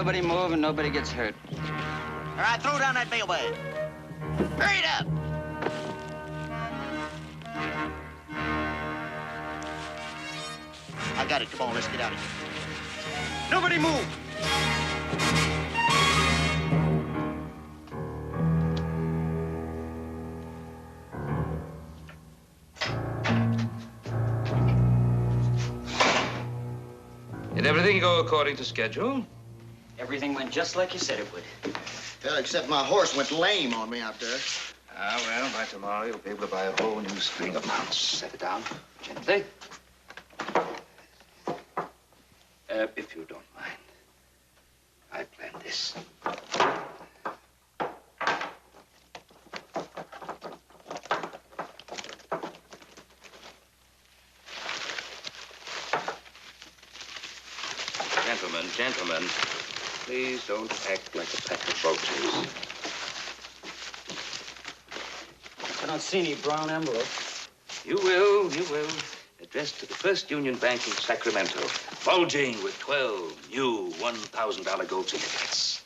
nobody move, and nobody gets hurt. All right, throw down that mailbag. Hurry it up. I got it. Come on, let's get out of here. Nobody move. Did everything go according to schedule? Everything went just like you said it would. Well, except my horse went lame on me out there. Ah, well, by tomorrow you'll be able to buy a whole new string of mounts. Set it down gently. If you don't mind, I planned this. Gentlemen, please don't act like a pack of vultures. I don't see any brown envelopes. You will. Addressed to the First Union Bank in Sacramento, bulging with 12 new $1,000 gold certificates.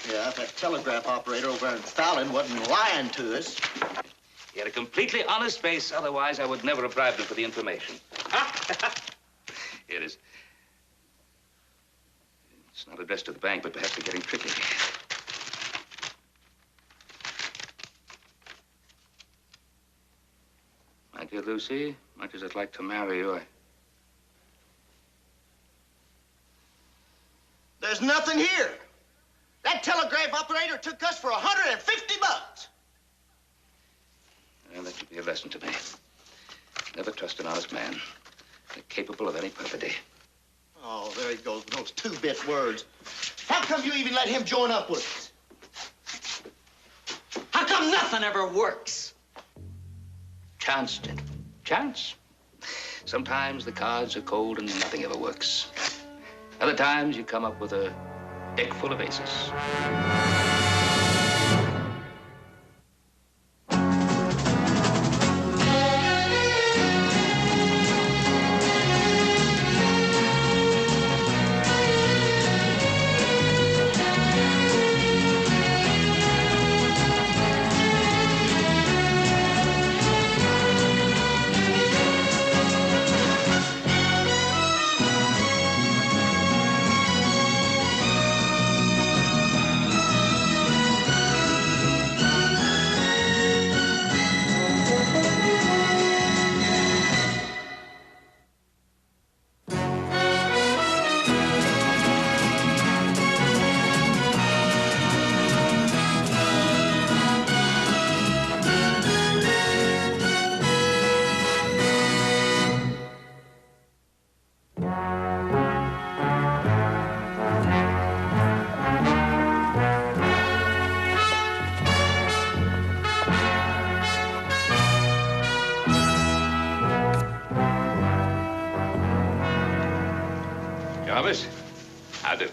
Yeah, that telegraph operator over in Fallon wasn't lying to us. He had a completely honest face, otherwise I would never have bribed him for the information. Here it is. It's not addressed to the bank, but perhaps they're getting tricky. My dear Lucy, much as I'd like to marry you, There's nothing here. That telegraph operator took us for $150. Well, that should be a lesson to me. Never trust an honest man. They're capable of any perfidy. Oh, there he goes with those two-bit words. How come you even let him join up with us? How come nothing ever works? Chance, gentlemen. Chance. Sometimes the cards are cold and nothing ever works. Other times you come up with a deck full of aces. How do?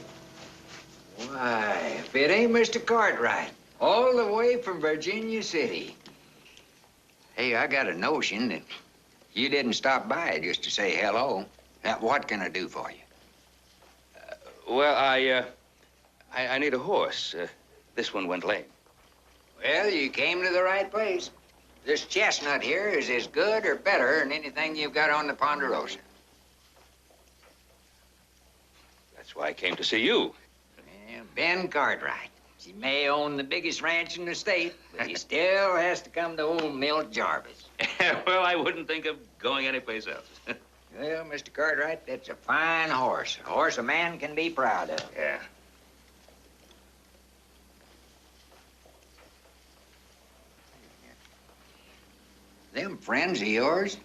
Why, if it ain't Mr. Cartwright, all the way from Virginia City. Hey, I got a notion that you didn't stop by just to say hello. Now, what can I do for you? Well, I need a horse. This one went lame. Well, you came to the right place. This chestnut here is as good or better than anything you've got on the Ponderosa. That's why I came to see you. Yeah, Ben Cartwright. He may own the biggest ranch in the state, but he still has to come to old Milt Jarvis. Well, I wouldn't think of going anyplace else. Well, Mr. Cartwright, that's a fine horse. A horse a man can be proud of. Yeah. Them friends of yours?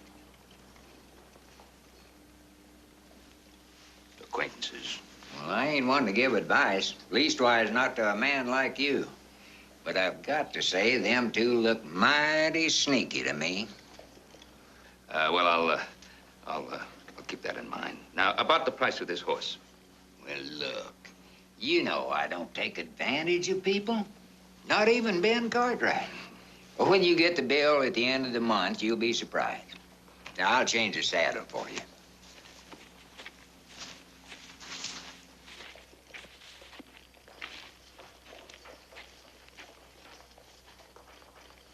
Acquaintances. Well, I ain't one to give advice, leastwise not to a man like you. But I've got to say, them two look mighty sneaky to me. Well, I'll keep that in mind. Now, about the price of this horse. Well, look, you know I don't take advantage of people. Not even Ben Cartwright. But when you get the bill at the end of the month, you'll be surprised. Now, I'll change the saddle for you.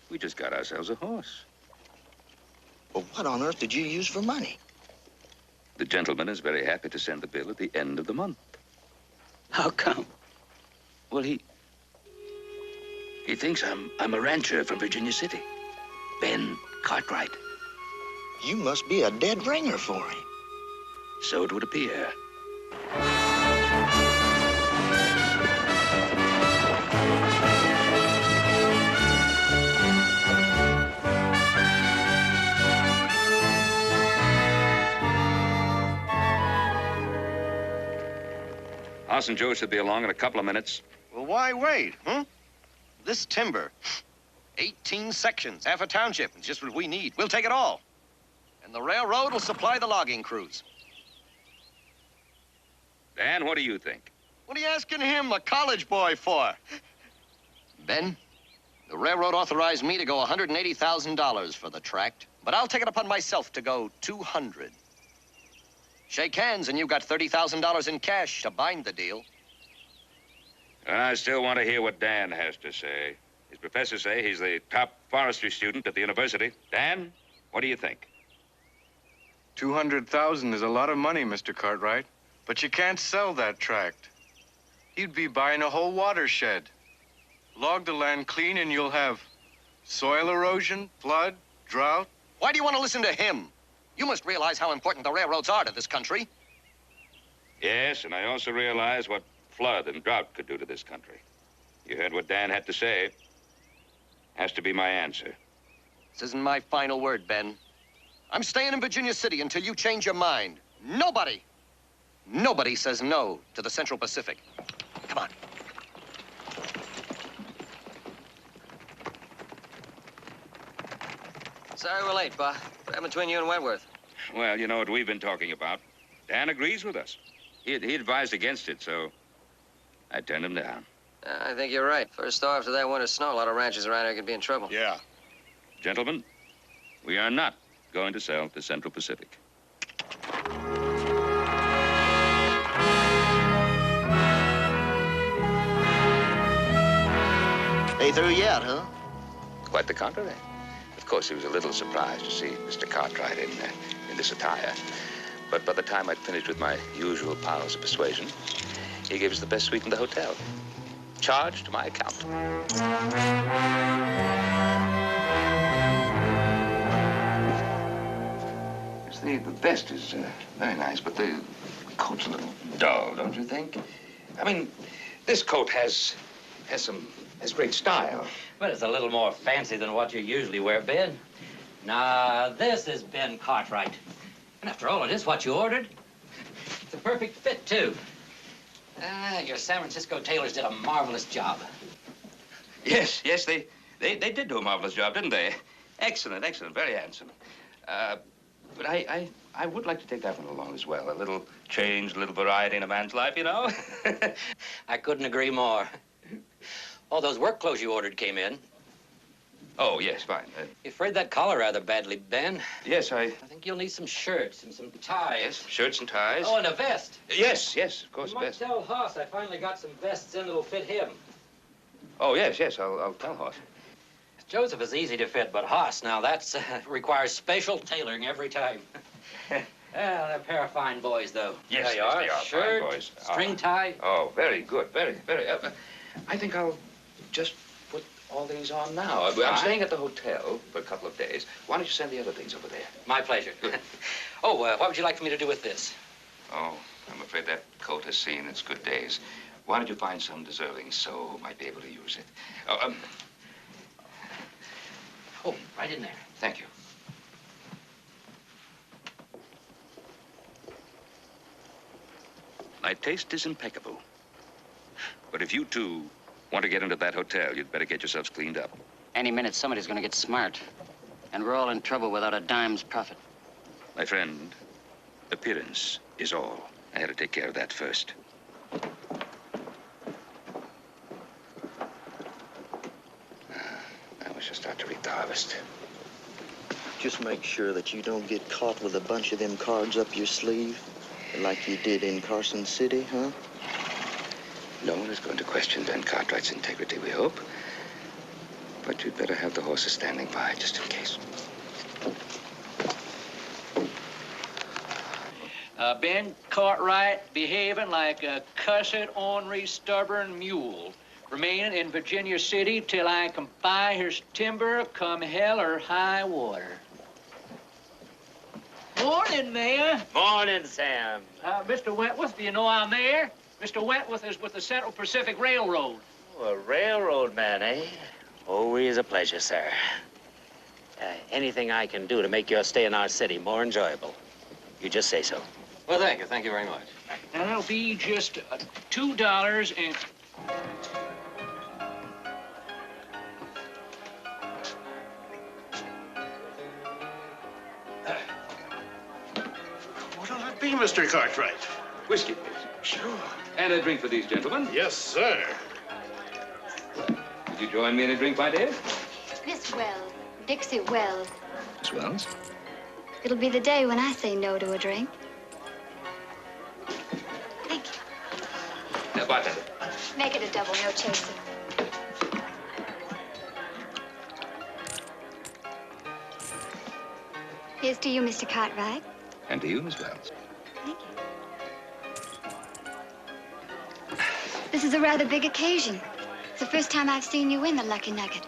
We just got ourselves a horse. Well, what on earth did you use for money? The gentleman is very happy to send the bill at the end of the month. How come? Well, he thinks I'm a rancher from Virginia City. Ben Cartwright. You must be a dead ringer for him. So it would appear. Hoss and Joe should be along in a couple of minutes. Well, why wait, huh? This timber, 18 sections, half a township. It's just what we need. We'll take it all. And the railroad will supply the logging crews. Dan, what do you think? What are you asking him, a college boy, for? Ben, the railroad authorized me to go $180,000 for the tract, but I'll take it upon myself to go $200. Shake hands, and you got $30,000 in cash to bind the deal. And I still want to hear what Dan has to say. His professors say he's the top forestry student at the university. Dan, what do you think? 200,000 is a lot of money, Mr. Cartwright. But you can't sell that tract. You'd be buying a whole watershed. Log the land clean and you'll have soil erosion, flood, drought. Why do you want to listen to him? You must realize how important the railroads are to this country. Yes, and I also realize what flood and drought could do to this country. You heard what Dan had to say. Has to be my answer. This isn't my final word, Ben. I'm staying in Virginia City until you change your mind. Nobody says no to the Central Pacific. Come on. Sorry we're late, Pa. What happened between you and Wentworth? Well, you know what we've been talking about. Dan agrees with us. He advised against it, so I turned him down. I think you're right. First off, after that winter snow, a lot of ranchers around here could be in trouble. Yeah. Gentlemen, we are not going to sell the Central Pacific. They threw you out, huh? Quite the contrary. Of course, he was a little surprised to see Mr. Cartwright in this attire. But by the time I'd finished with my usual powers of persuasion, he gave us the best suite in the hotel. Charged to my account. The vest is very nice, but the coat's a little dull, don't you think? I mean, this coat has great style. But it's a little more fancy than what you usually wear, Ben. Nah, this is Ben Cartwright. And after all, it is what you ordered. It's a perfect fit, too. Your San Francisco tailors did a marvelous job. Yes, they did do a marvelous job, didn't they? Excellent, very handsome. But I would like to take that one along as well. A little change, a little variety in a man's life, you know? I couldn't agree more. All those work clothes you ordered came in. Oh, yes, fine. You frayed that collar rather badly, Ben. Yes, I think you'll need some shirts and some ties. Yes, shirts and ties. Oh, and a vest. Yes, of course, You a might vest. tell Hoss I finally got some vests in that'll fit him. Oh, yes, I'll tell Hoss. Joseph is easy to fit, but Hoss, now that's requires special tailoring every time. They're a pair of fine boys, though. Yes, there you are. they are Shirt, fine boys. string tie. Oh, very good, very. I think I'll just put all these on now. I'm staying at the hotel for a couple of days. Why don't you send the other things over there? My pleasure. Oh, what would you like for me to do with this? Oh, I'm afraid that coat has seen its good days. Why don't you find some deserving so who might be able to use it? Oh, right in there. Thank you. My taste is impeccable. But if you two want to get into that hotel, you'd better get yourselves cleaned up. Any minute, somebody's going to get smart. And we're all in trouble without a dime's profit. My friend, appearance is all. I had to take care of that first. Now we shall start to reap the harvest. Just make sure that you don't get caught with a bunch of them cards up your sleeve, like you did in Carson City, huh? No one is going to question Ben Cartwright's integrity, we hope. But you'd better have the horses standing by, just in case. Ben Cartwright behaving like a cussed, ornery, stubborn mule. Remaining in Virginia City till I can buy his timber come hell or high water. Morning, Mayor. Morning, Sam. Mr. Wentworth, do you know I'm there? Mr. Wentworth is with the Central Pacific Railroad. Oh, a railroad man, eh? Always a pleasure, sir. Anything I can do to make your stay in our city more enjoyable, you just say so. Well, thank you. Thank you very much. Now, that'll be just $2 and... What'll it be, Mr. Cartwright? Whiskey, please. Sure. And a drink for these gentlemen. Yes, sir. Would you join me in a drink, my dear? Miss Wells, Dixie Wells. Miss Wells? It'll be the day when I say no to a drink. Thank you. Bartender. Make it a double, no chaser. Here's to you, Mr. Cartwright. And to you, Miss Wells. Thank you. This is a rather big occasion. It's the first time I've seen you win the Lucky Nugget.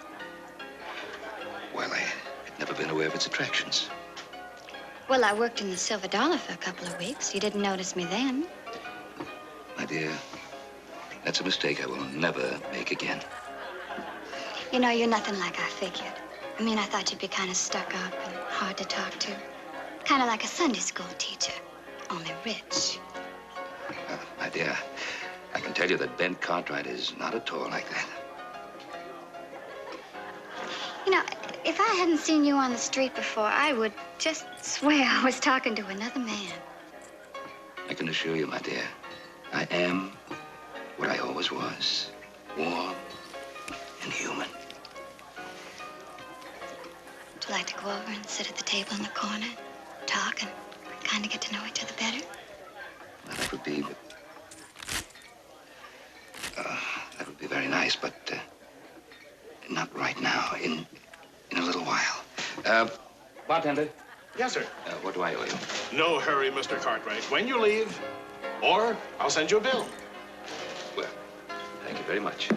Well, I had never been aware of its attractions. Well, I worked in the Silver Dollar for a couple of weeks. You didn't notice me then. My dear, that's a mistake I will never make again. You know, you're nothing like I figured. I mean, I thought you'd be kind of stuck up and hard to talk to. Kind of like a Sunday school teacher, only rich. My dear, I can tell you that Ben Cartwright is not at all like that. You know, if I hadn't seen you on the street before, I would just swear I was talking to another man. I can assure you, my dear, I am what I always was. Warm and human. Would you like to go over and sit at the table in the corner, talk, and kind of get to know each other better? Well, that would be... that would be very nice, but not right now. In a little while. Bartender. Yes, sir. What do I owe you? No hurry, Mr. Cartwright. When you leave, or I'll send you a bill. Well, thank you very much.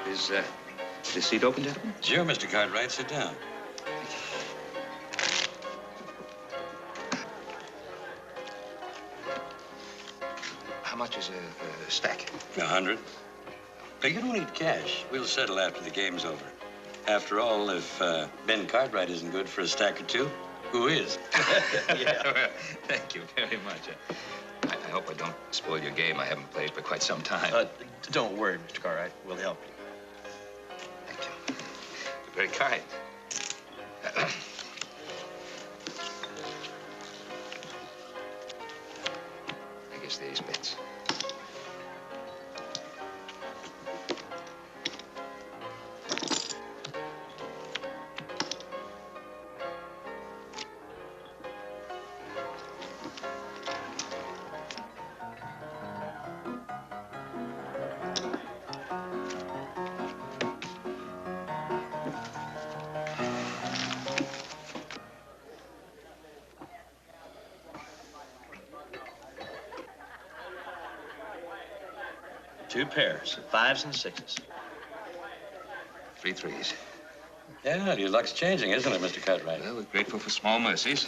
Is this seat open, gentlemen? Sure, Mr. Cartwright. Sit down. How much is a stack? 100. But you don't need cash. We'll settle after the game's over. After all, if Ben Cartwright isn't good for a stack or two, who is? Yeah, well, thank you very much. I hope I don't spoil your game. I haven't played for quite some time. Don't worry, Mr. Cartwright. We'll help you. Thank you. You're very kind. I guess these bits. Two pairs, 5s and 6s. 3 3s. Yeah, your luck's changing, isn't it, Mr. Cartwright? Well, we're grateful for small mercies.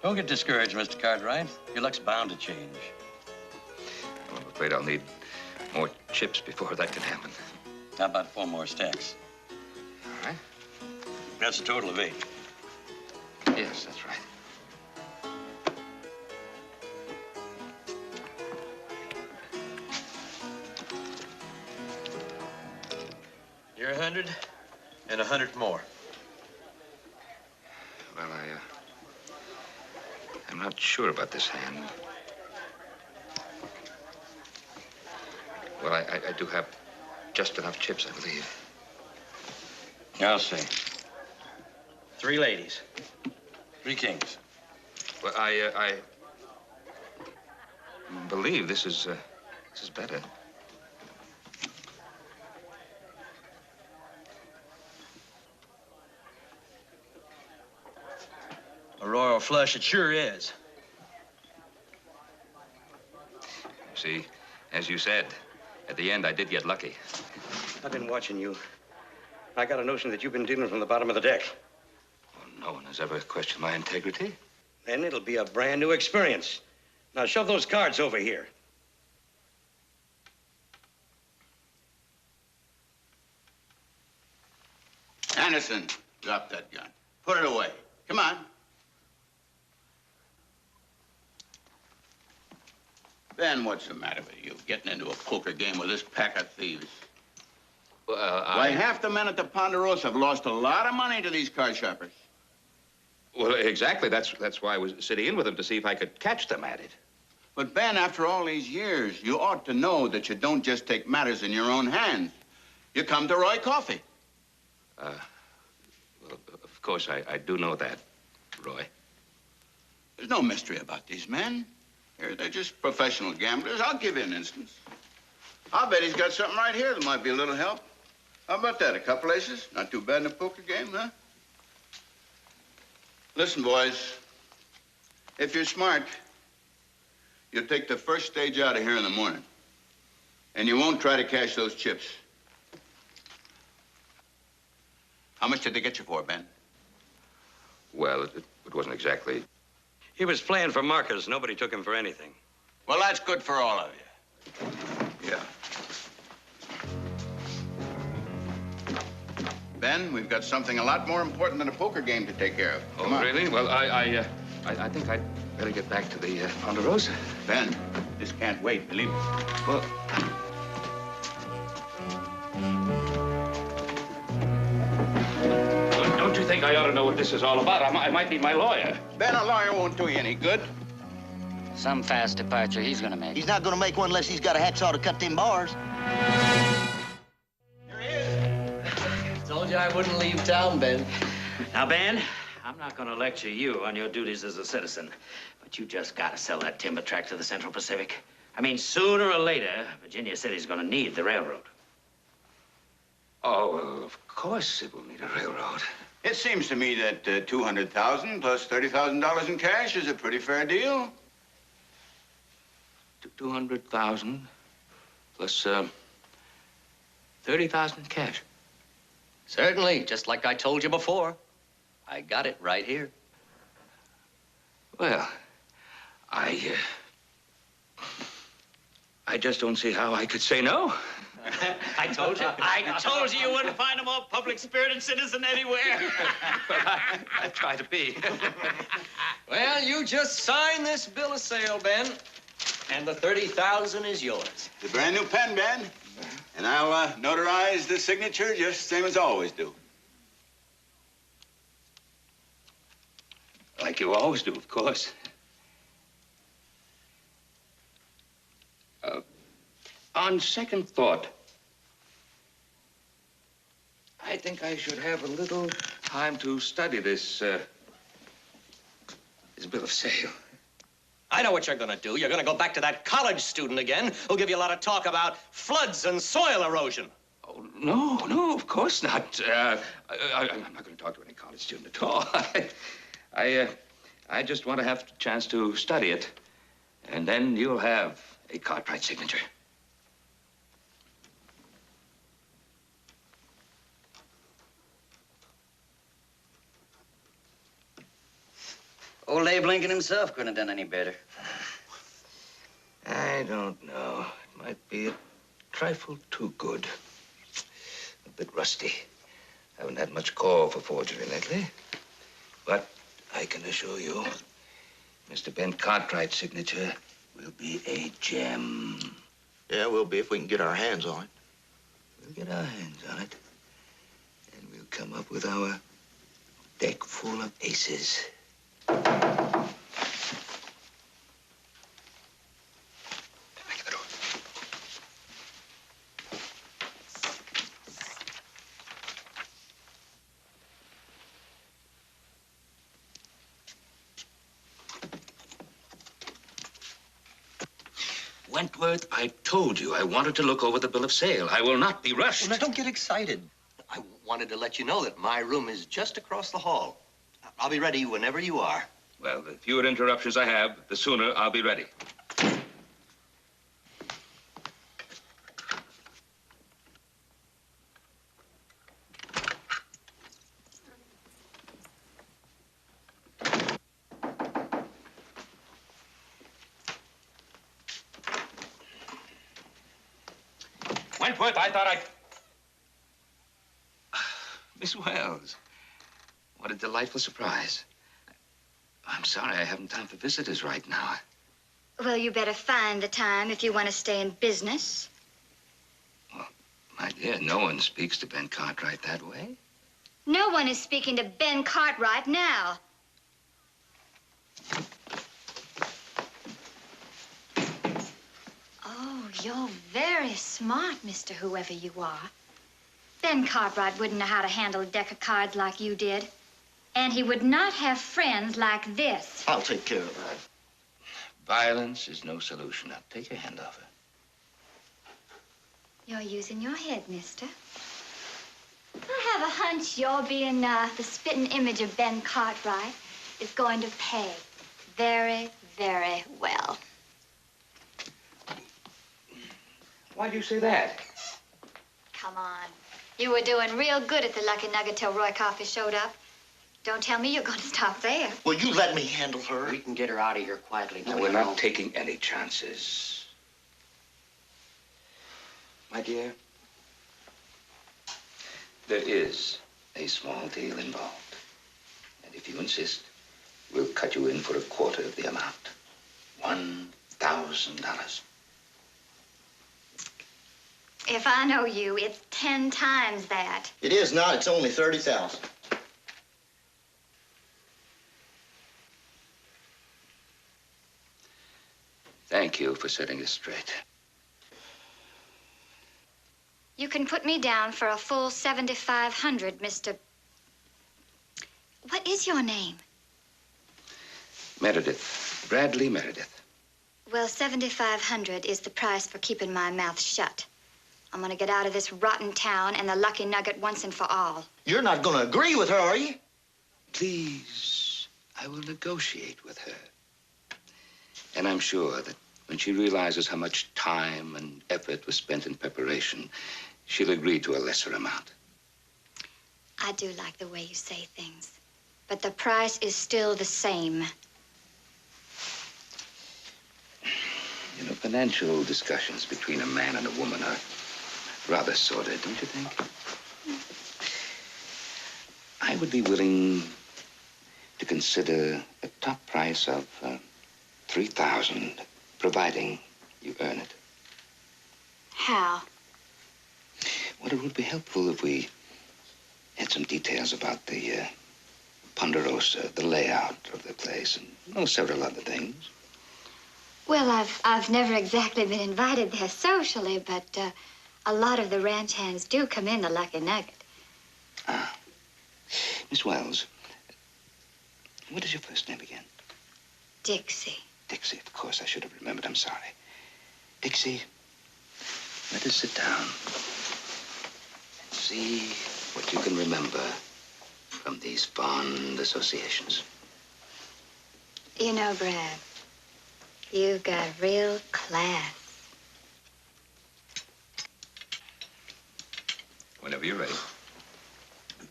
Don't get discouraged, Mr. Cartwright. Your luck's bound to change. I'm afraid I'll need more chips before that can happen. How about 4 more stacks? All right. That's a total of 8. Yes, that's right. You're 100 and 100 more. Well, I'm not sure about this hand. Well, I do have just enough chips, I believe. I'll see. 3 ladies. 3 kings. Well, I believe this is better. A royal flush, it sure is. See, as you said, at the end, I did get lucky. I've been watching you. I got a notion that you've been dealing from the bottom of the deck. Well, no one has ever questioned my integrity. Then it'll be a brand new experience. Now, shove those cards over here. Anderson, drop that gun. Put it away. Come on. Ben, what's the matter with you? Getting into a poker game with this pack of thieves? Well, Why, half the men at the Ponderosa have lost a lot of money to these card sharpers. Well, exactly. That's why I was sitting in with them, to see if I could catch them at it. But, Ben, after all these years, you ought to know that you don't just take matters in your own hands. You come to Roy Coffee. Well, of course, I do know that, Roy. There's no mystery about these men. They're just professional gamblers. I'll give you an instance. I'll bet he's got something right here that might be a little help. How about that? A couple aces? Not too bad in a poker game, huh? Listen, boys. If you're smart, you'll take the first stage out of here in the morning. And you won't try to cash those chips. How much did they get you for, Ben? Well, it wasn't exactly. He was playing for markers. Nobody took him for anything. Well, that's good for all of you. Yeah. Ben, we've got something a lot more important than a poker game to take care of. Come on. Really? Well, I think I'd better get back to the Ponderosa. Ben, this can't wait, believe me. Well, don't you think I ought to know what this is all about? I might need my lawyer. Ben, a lawyer won't do you any good. Some fast departure he's gonna make. He's not gonna make one unless he's got a hacksaw to cut them bars. Told you I wouldn't leave town, Ben. Now, Ben, I'm not going to lecture you on your duties as a citizen, but you just got to sell that timber tract to the Central Pacific. I mean, sooner or later, Virginia City's going to need the railroad. Oh, well, of course it will need a railroad. It seems to me that $200,000 plus $30,000 in cash is a pretty fair deal. 200,000 plus 30,000 cash. Certainly, just like I told you before. I got it right here. Well, I just don't see how I could say no. I told you you wouldn't find a more public-spirited citizen anywhere. I try to be. Well, you just sign this bill of sale, Ben, and the $30,000 is yours. It's a brand new pen, Ben. And I'll notarize the signature just same as I always do. Like you always do, of course. On second thought, I think I should have a little time to study this bill of sale. I know what you're gonna do. You're gonna go back to that college student again who'll give you a lot of talk about floods and soil erosion. Oh, no, of course not. I'm not going to talk to any college student at all. I just want to have a chance to study it, and then you'll have a Cartwright signature. Old Abe Lincoln himself couldn't have done any better. I don't know. It might be a trifle too good. A bit rusty. Haven't had much call for forgery lately. But I can assure you, Mr. Ben Cartwright's signature will be a gem. Yeah, we'll be if we can get our hands on it. We'll get our hands on it. And we'll come up with our deck full of aces. Wentworth, I told you I wanted to look over the bill of sale. I will not be rushed. Well, now, don't get excited. I wanted to let you know that my room is just across the hall. I'll be ready whenever you are. Well, the fewer interruptions I have, the sooner I'll be ready. Wentworth, I thought Miss Wells, what a delightful surprise. I'm sorry I haven't time for visitors right now. Well, you better find the time if you want to stay in business. Well, my dear, no one speaks to Ben Cartwright that way. No one is speaking to Ben Cartwright now. Oh, you're very smart, Mr. Whoever you are. Ben Cartwright wouldn't know how to handle a deck of cards like you did. And he would not have friends like this. I'll take care of that. Violence is no solution. Now, take your hand off her. You're using your head, mister. I have a hunch you're being the spitting image of Ben Cartwright is going to pay very, very well. Why do you say that? Come on. You were doing real good at the Lucky Nugget till Roy Coffey showed up. Don't tell me you're going to stop there. Will you let me handle her? We can get her out of here quietly. No, we're not taking any chances. My dear, there is a small deal involved. And if you insist, we'll cut you in for a quarter of the amount. $1,000. If I know you, it's 10 times that. It is not. It's only 30,000. Thank you for setting us straight. You can put me down for a full 7,500, Mr. What is your name? Meredith. Bradley Meredith. Well, 7,500 is the price for keeping my mouth shut. I'm gonna get out of this rotten town and the Lucky Nugget once and for all. You're not gonna agree with her, are you? Please, I will negotiate with her. And I'm sure that when she realizes how much time and effort was spent in preparation, she'll agree to a lesser amount. I do like the way you say things, but the price is still the same. You know, financial discussions between a man and a woman are rather sordid, don't you think? I would be willing to consider a top price of $3,000, providing you earn it. How? Well, it would be helpful if we had some details about the Ponderosa, the layout of the place, and several other things. Well, I've never exactly been invited there socially, but a lot of the ranch hands do come in the Lucky Nugget. Ah. Miss Wells, what is your first name again? Dixie. Dixie, of course. I should have remembered. I'm sorry. Dixie, let us sit down and see what you can remember from these fond associations. You know, Brad, you've got real class. Whenever you're ready.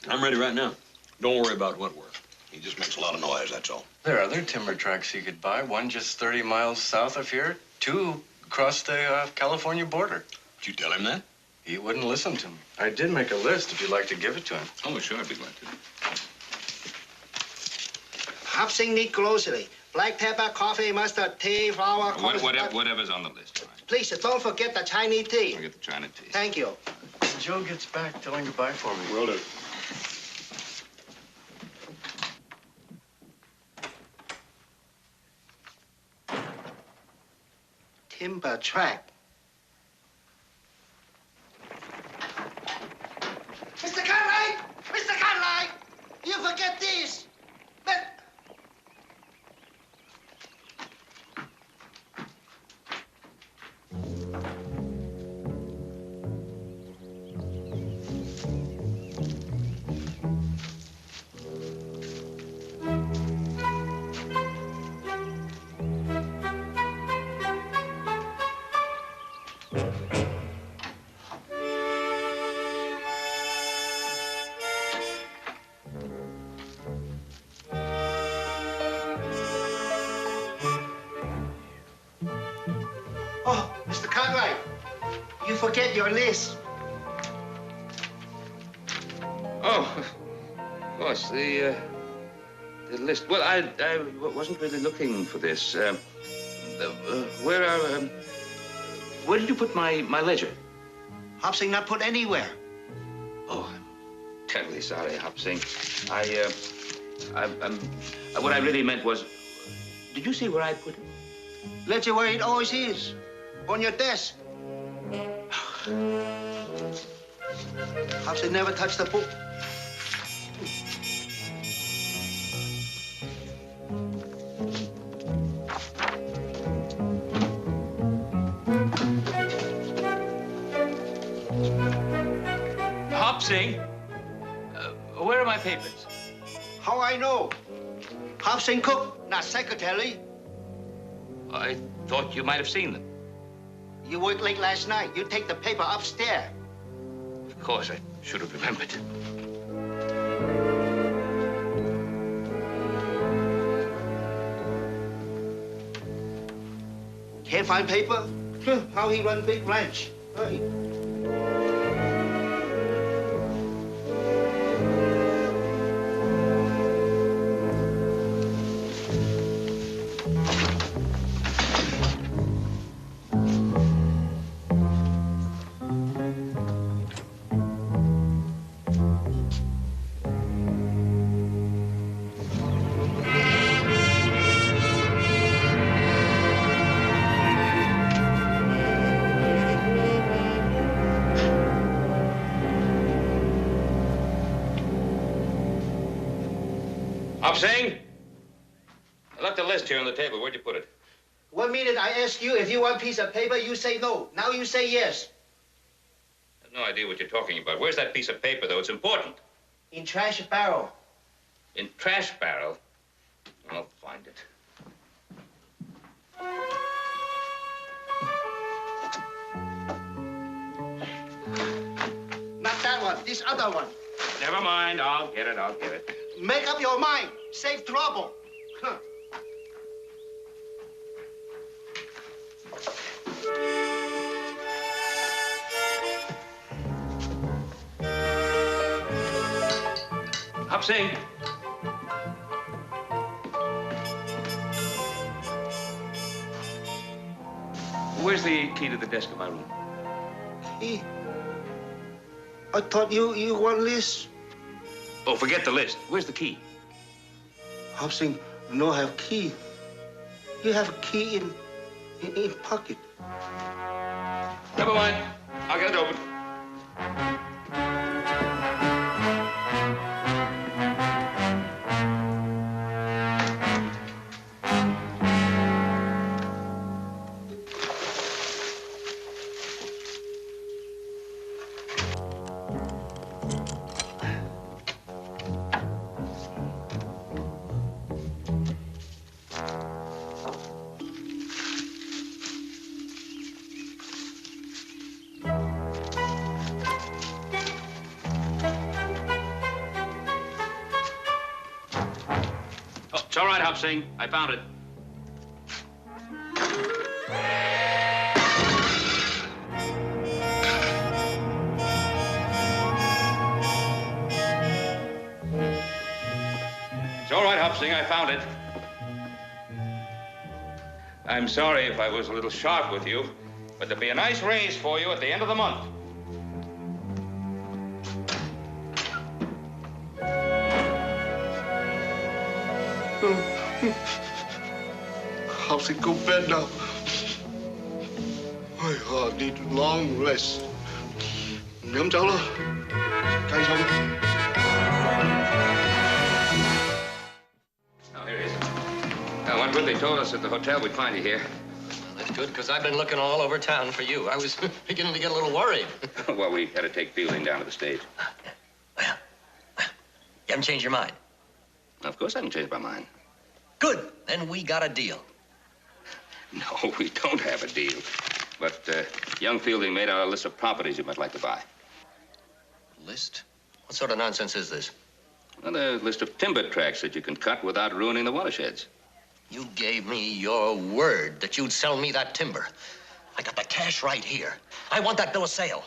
I'm ready right now. Don't worry about Wentworth. He just makes a lot of noise, that's all. There are other timber tracts he could buy. One just 30 miles south of here. Two across the California border. Did you tell him that? He wouldn't listen to me. I did make a list if you'd like to give it to him. Oh, sure, I'd be glad to. Hop Sing neat grocery. Black pepper, coffee, mustard, tea, flour. Whatever's on the list. All right. Please, don't forget the Chinese tea. I'll get the China tea. Thank you. When Joe gets back, tell him goodbye for me. Will do. Timber tract. Mr. Cartwright! Mr. Cartwright! You forget this. Oh, Mr. Cartwright, you forget your list. Oh, of course, the list. Well, I wasn't really looking for this. Where did you put my ledger? Hopsing not put anywhere. Oh, I'm terribly sorry, Hopsing. What I really meant was, did you see where I put it? Ledger where it always is, on your desk. Hopsing never touched the book. Hopsing, where are my papers? How I know? Hopsing cook, not secretary. I thought you might have seen them. You worked late last night. You take the paper upstairs. Of course, I should have remembered. Can't find paper? How he run big ranch? Right. Hopsing, I left a list here on the table. Where'd you put it? 1 minute I ask you if you want a piece of paper, you say no. Now you say yes. I have no idea what you're talking about. Where's that piece of paper, though? It's important. In trash barrel. In trash barrel? I'll find it. Not that one, this other one. Never mind. I'll get it. Make up your mind. Save trouble. Huh. Hopsing. Where's the key to the desk of my room? Key? I thought you want list. Oh, forget the list. Where's the key? Hopsing no have key. You have a key in pocket. Never mind. I'll get it open. It's all right, Hopsing. I found it. It's all right, Hopsing. I found it. I'm sorry if I was a little sharp with you, but there'll be a nice raise for you at the end of the month. Hopsing go bed now. My heart need long rest. Nhắm cháu lo. Cay xong. Oh, here he is. Now, what they told us at the hotel we'd find you here. Well, that's good, because I've been looking all over town for you. I was beginning to get a little worried. Well, we had to take Fielding down to the stage. Well, you haven't changed your mind? Of course I haven't changed my mind. Good. Then we got a deal. No, we don't have a deal. But young Fielding made out a list of properties you might like to buy. List? What sort of nonsense is this? Well, a list of timber tracts that you can cut without ruining the watersheds. You gave me your word that you'd sell me that timber. I got the cash right here. I want that bill of sale.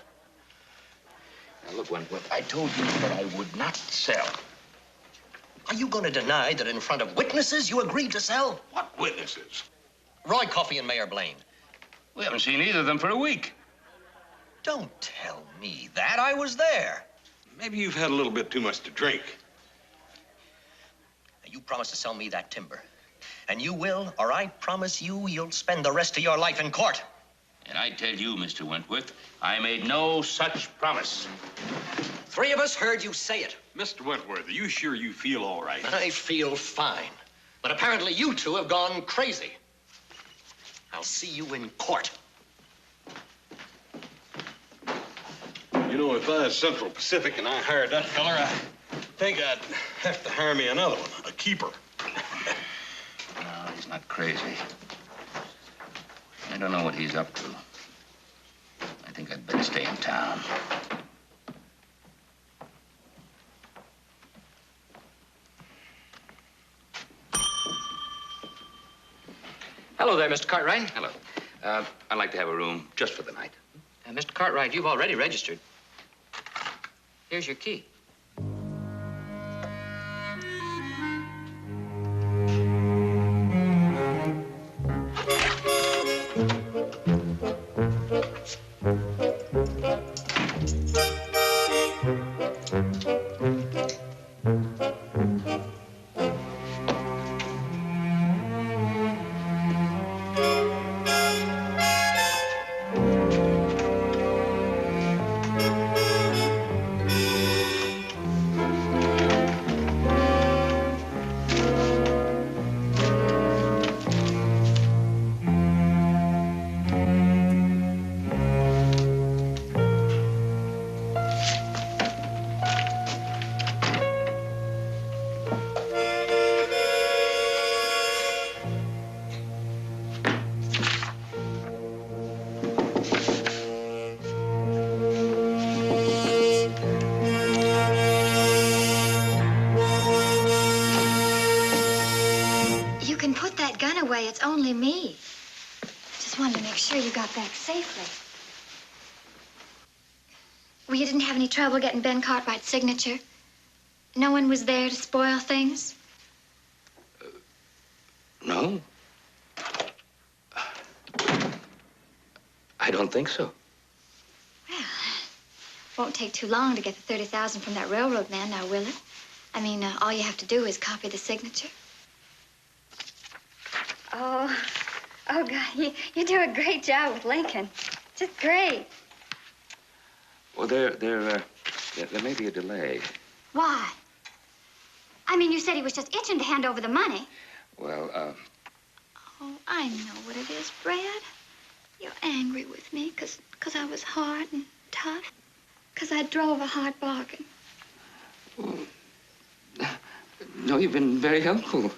Now, look, Wentworth, I told you that I would not sell. Are you going to deny that in front of witnesses you agreed to sell? What witnesses? Roy Coffey and Mayor Blaine. We haven't seen either of them for a week. Don't tell me that. I was there. Maybe you've had a little bit too much to drink. Now, you promised to sell me that timber. And you will, or I promise you'll spend the rest of your life in court. And I tell you, Mr. Wentworth, I made no such promise. 3 of us heard you say it. Mr. Wentworth, are you sure you feel all right? I feel fine. But apparently you two have gone crazy. I'll see you in court. You know, if I was Central Pacific and I hired that feller, I think I'd have to hire me another one, a keeper. No, he's not crazy. I don't know what he's up to. I think I'd better stay in town. Hello there, Mr. Cartwright. Hello. I'd like to have a room just for the night. Mr. Cartwright, you've already registered. Here's your key. It's only me. Just wanted to make sure you got back safely. Well, you didn't have any trouble getting Ben Cartwright's signature? No one was there to spoil things? No. I don't think so. Well, won't take too long to get the $30,000 from that railroad man, now, will it? I mean, all you have to do is copy the signature. Oh, God, you do a great job with Lincoln. Just great. Well, there may be a delay. Why? I mean, you said he was just itching to hand over the money. Well, Oh, I know what it is, Brad. You're angry with me because I was hard and tough. Because I drove a hard bargain. Well, no, you've been very helpful.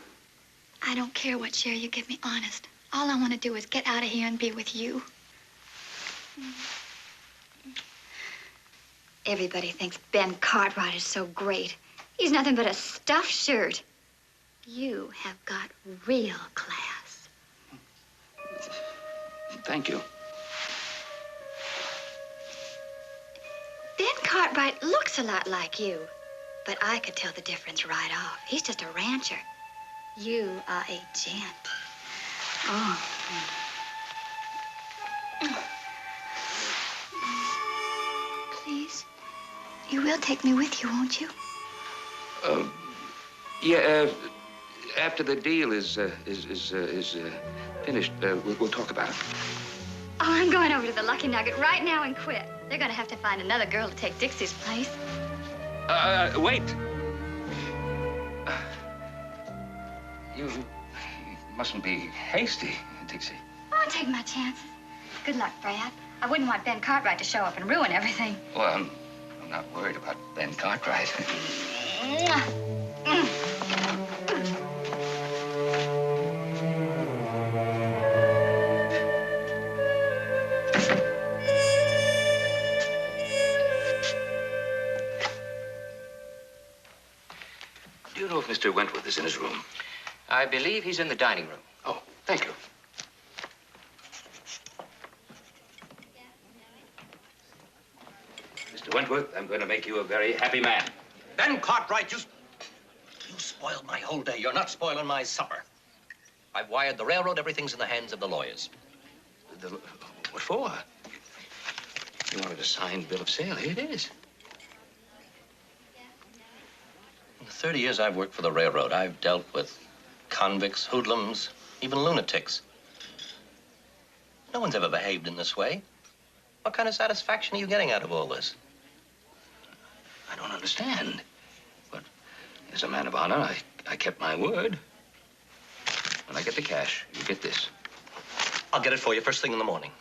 I don't care what share you give me, honest. All I want to do is get out of here and be with you. Everybody thinks Ben Cartwright is so great. He's nothing but a stuffed shirt. You have got real class. Thank you. Ben Cartwright looks a lot like you, but I could tell the difference right off. He's just a rancher. You are a gent. Oh. Please, you will take me with you, won't you? Yeah, after the deal is finished, we'll talk about it. Oh, I'm going over to the Lucky Nugget right now and quit. They're going to have to find another girl to take Dixie's place. Wait. You mustn't be hasty, Dixie. Oh, I'll take my chances. Good luck, Brad. I wouldn't want Ben Cartwright to show up and ruin everything. Well, I'm not worried about Ben Cartwright. Mr. Wentworth is in his room. I believe he's in the dining room. Oh, thank you. Mr. Wentworth, I'm going to make you a very happy man. Ben Cartwright, you spoiled my whole day. You're not spoiling my supper. I've wired the railroad. Everything's in the hands of the lawyers. What for? You wanted a signed bill of sale. Here it is. In the 30 years I've worked for the railroad, I've dealt with convicts, hoodlums, even lunatics. No one's ever behaved in this way. What kind of satisfaction are you getting out of all this? I don't understand. But as a man of honor, I kept my word. When I get the cash, you get this. I'll get it for you first thing in the morning.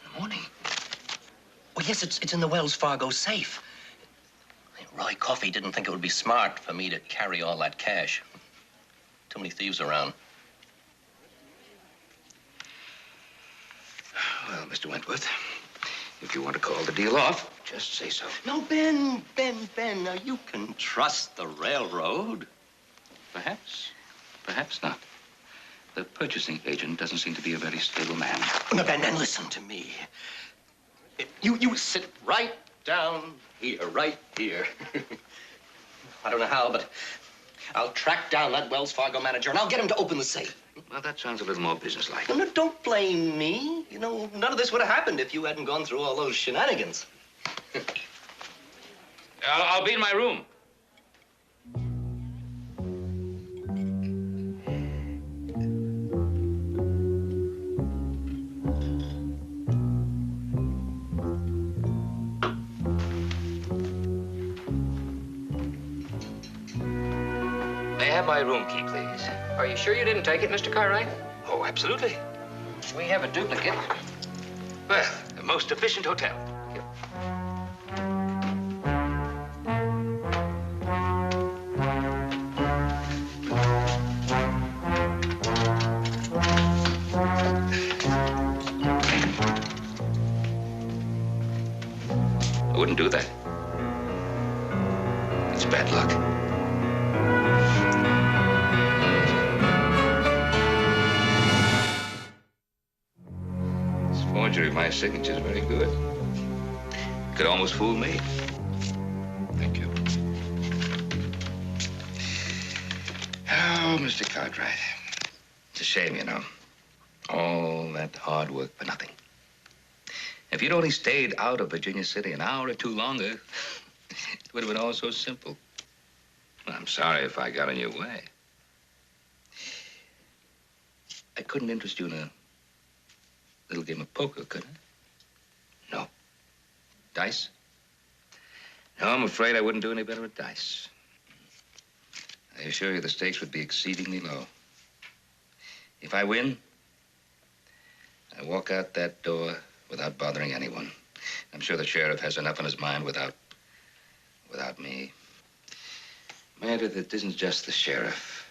In the morning? Well, yes, it's in the Wells Fargo safe. Roy Coffey didn't think it would be smart for me to carry all that cash. Too many thieves around. Well, Mr. Wentworth, if you want to call the deal off, just say so. No, Ben. Now, you can trust the railroad. Perhaps. Perhaps not. The purchasing agent doesn't seem to be a very stable man. Now, Ben, listen to me. You sit right down here, right here. I don't know how, but I'll track down that Wells Fargo manager, and I'll get him to open the safe. Well, that sounds a little more businesslike. No, don't blame me. You know, none of this would have happened if you hadn't gone through all those shenanigans. I'll be in my room. May I have my room key, please? Are you sure you didn't take it, Mr. Cartwright? Oh, absolutely. We have a duplicate. Well, the most efficient hotel. I wouldn't do that. It's bad luck. This forgery of my signature is very good. Could almost fool me. Thank you. Oh, Mr. Cartwright. It's a shame, you know. All that hard work for nothing. If you'd only stayed out of Virginia City an hour or two longer, it would have been all so simple. Well, I'm sorry if I got in your way. I couldn't interest you in a little game of poker, could I? No. Dice? No, I'm afraid I wouldn't do any better at dice. I assure you the stakes would be exceedingly low. If I win, I walk out that door without bothering anyone. I'm sure the sheriff has enough on his mind without me. Meredith, it isn't just the sheriff.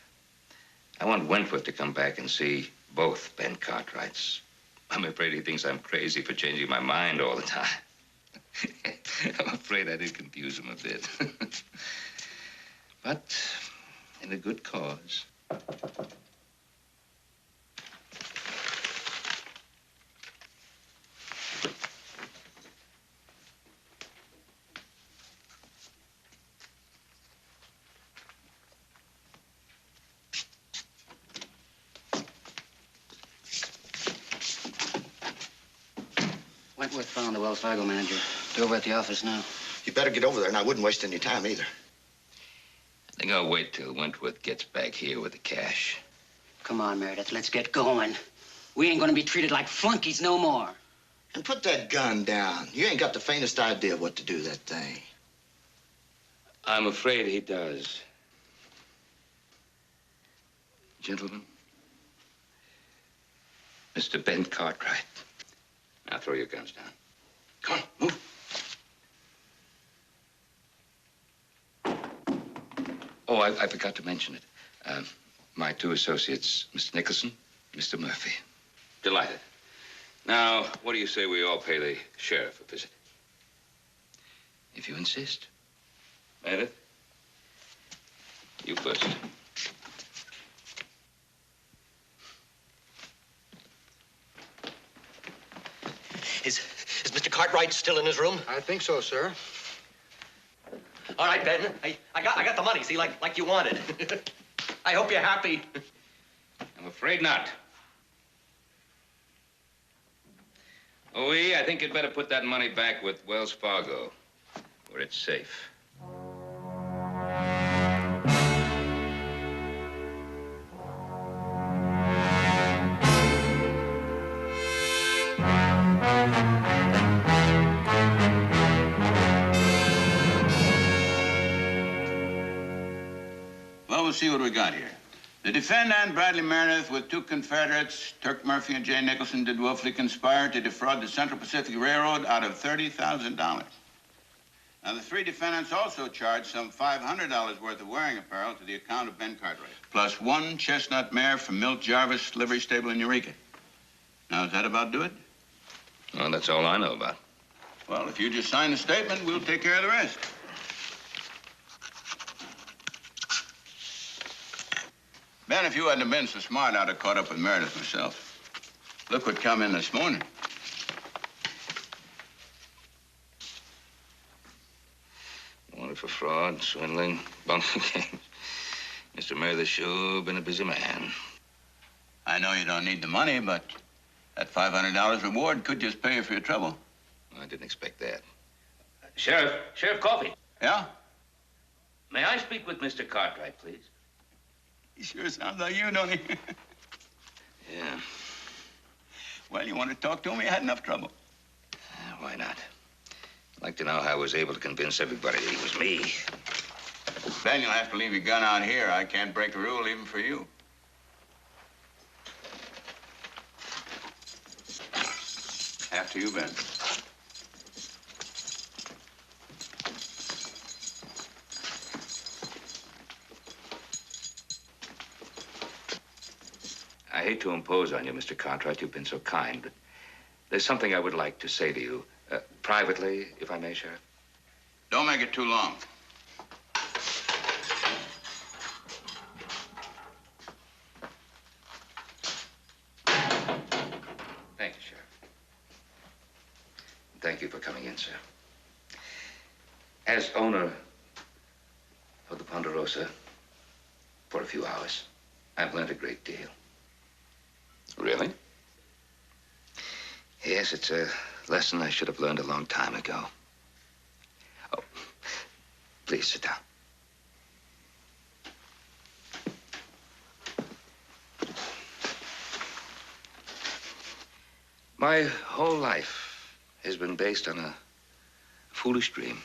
I want Wentworth to come back and see both Ben Cartwrights. I'm afraid he thinks I'm crazy for changing my mind all the time. I'm afraid I did confuse him a bit. But in a good cause. Wentworth found the Wells Fargo manager. They're over at the office now. You better get over there, and I wouldn't waste any time either. I think I'll wait till Wentworth gets back here with the cash. Come on, Meredith, let's get going. We ain't gonna be treated like flunkies no more. And put that gun down. You ain't got the faintest idea what to do with that thing. I'm afraid he does. Gentlemen, Mr. Ben Cartwright. Now throw your guns down. Come on, move. Oh, I forgot to mention it. My two associates, Mr. Nicholson, Mr. Murphy. Delighted. Now, what do you say we all pay the sheriff a visit? If you insist. Meredith? You first. Is Mr. Cartwright still in his room? I think so, sir. All right, Ben. I got the money, see, like you wanted. I hope you're happy. I'm afraid not. I think you'd better put that money back with Wells Fargo, where it's safe. Well, we'll see what we got here. The defendant, Bradley Meredith, with two Confederates, Turk Murphy and Jay Nicholson, did willfully conspire to defraud the Central Pacific Railroad out of $30,000. Now, the three defendants also charged some $500 worth of wearing apparel to the account of Ben Cartwright, plus one chestnut mare from Milt Jarvis livery stable in Eureka. Now, does that about do it? Well, that's all I know about. Well, if you just sign the statement, we'll take care of the rest. Ben, if you hadn't been so smart, I'd have caught up with Meredith myself. Look what come in this morning. Wanted for fraud, swindling, bunking games. Mr. Meredith sure been a busy man. I know you don't need the money, but that $500 reward could just pay you for your trouble. I didn't expect that. Sheriff Coffey. Yeah? May I speak with Mr. Cartwright, please? He sure sounds like you, don't he? Yeah. Well, you want to talk to him? You had enough trouble. Why not? I'd like to know how I was able to convince everybody that he was me. Ben, you'll have to leave your gun out here. I can't break a rule even for you. After you, Ben. I hate to impose on you, Mr. Cartwright. You've been so kind, but there's something I would like to say to you. Privately, if I may, Sheriff. Don't make it too long. Thank you, Sheriff. Thank you for coming in, sir. As owner of the Ponderosa, for a few hours, I've learned a great deal. Really? Yes, it's a lesson I should have learned a long time ago. Oh, please sit down. My whole life has been based on a foolish dream.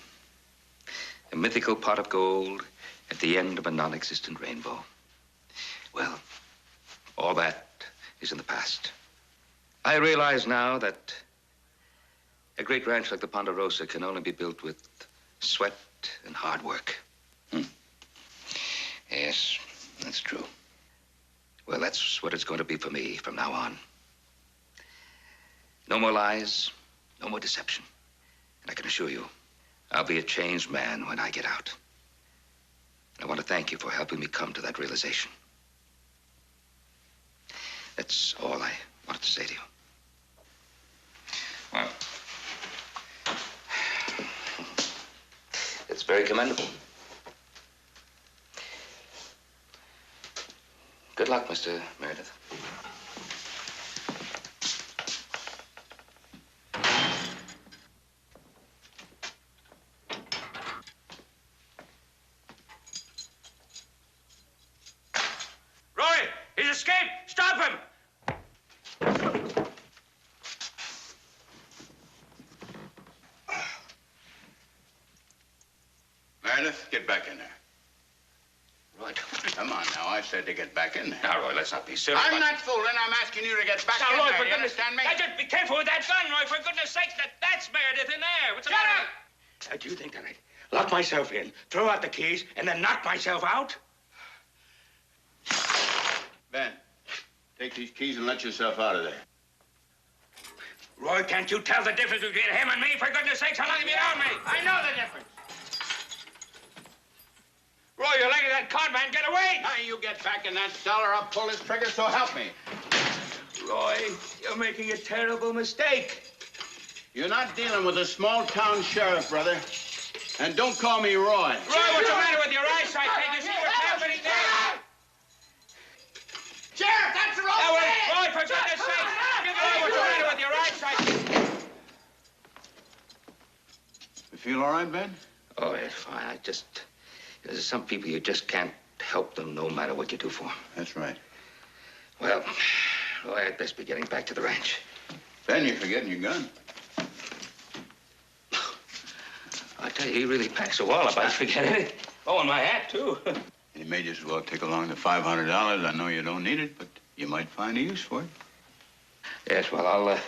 A mythical pot of gold at the end of a non-existent rainbow. Well, all that is in the past. I realize now that a great ranch like the Ponderosa can only be built with sweat and hard work. Yes, that's true. Well, that's what it's going to be for me from now on. No more lies, no more deception. And I can assure you, I'll be a changed man when I get out. I want to thank you for helping me come to that realization. That's all I wanted to say to you. Well, it's very commendable. Good luck, Mr. Meredith. Rory, he's escaped! Stop him! Meredith, get back in there. Roy, come on now. I said to get back in there. Now, Roy, let's not be silly. I'm not fooling. I'm asking you to get back in Now, Roy, there. for You goodness... understand me? Now, just be careful with that gun, Roy. For goodness sakes, that's Meredith in there. What's the matter? Do you think that I'd lock myself in, throw out the keys, and then knock myself out? Ben, take these keys and let yourself out of there. Roy, can't you tell the difference between him and me? For goodness sakes, how long have you known me? I know the difference. Roy, you're letting that con man get away! Now you get back in that cellar, I'll pull this trigger, so help me. Roy, you're making a terrible mistake. You're not dealing with a small-town sheriff, brother. And don't call me Roy. Roy, what's the matter with your eyesight? Can't you see what's happening there? Sheriff, that's the wrong man! Roy, for goodness sake! Roy, what's the matter with your eyesight? You feel all right, Ben? Oh, it's fine. There's some people you just can't help them no matter what you do for them. That's right. Well, Roy, I'd best be getting back to the ranch. Ben, you're forgetting your gun. I tell you, he really packs a wallop. I forget it. Oh, and my hat, too. You may just as well take along the $500. I know you don't need it, but you might find a use for it. Yes, well,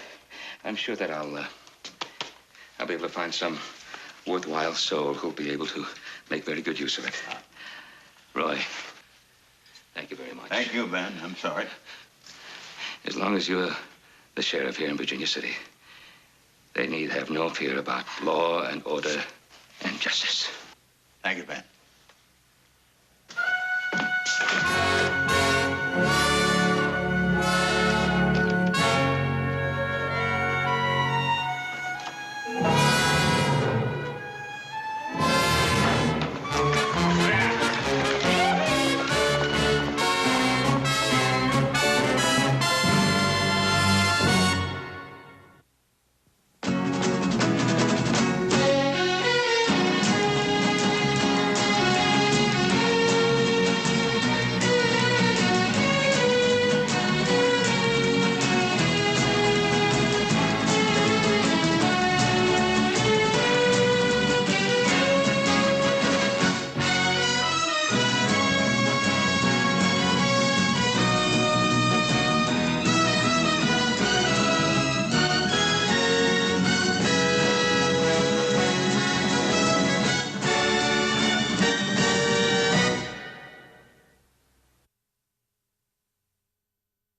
I'm sure that I'll be able to find some worthwhile soul who'll be able to make very good use of it. Roy, thank you very much. Thank you, Ben. I'm sorry. As long as you're the sheriff here in Virginia City, they need have no fear about law and order and justice. Thank you, Ben.